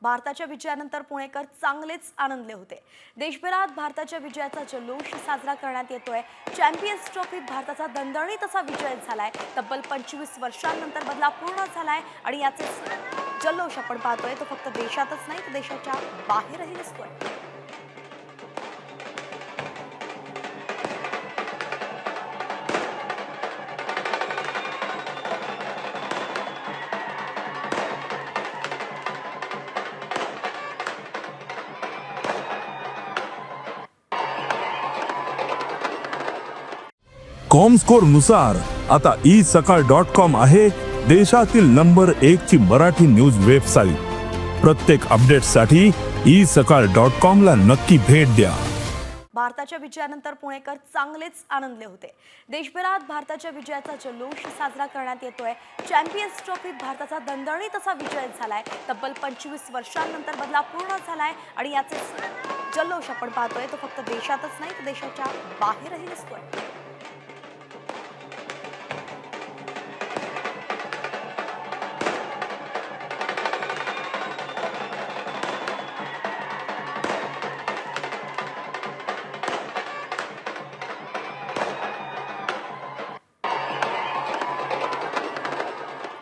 भारताच्या विजयानंतर पुणेकर चांगलेच आनंदले होते। देशभरात भारताच्या विजयाचा जल्लोष साजरा करण्यात येतोय। चॅम्पियन्स ट्रॉफीत भारताचा दणदणीत असा विजय झालाय। तब्बल 25 वर्षांनंतर बदला पूर्ण झालाय आणि याचे जल्लोष आपण पाहतोय तो फक्त देशातच नाही तर देशाच्या बाहेरही दिसतोय। कॉमस्कोर नुसार आता isakal.com आहे देशातील नंबर 1 ची मराठी न्यूज वेबसाईट। प्रत्येक अपडेटसाठी isakal.com ला नक्की भेट द्या। भारताच्या विजयानंतर पुणेकर चांगलेच आनंदले होते। देशभरात भारताच्या विजयाचा जल्लोष साजरा करण्यात येतोय। चॅम्पियन्स ट्रॉफीत भारताचा दणदणीत असा विजय झालाय। तब्बल 25 वर्षांनंतर बदला पूर्ण झालाय आणि याचे जल्लोष आपण पाहतोय तो फक्त देशातच नाही तर देशाच्या बाहेरही दिसतोय।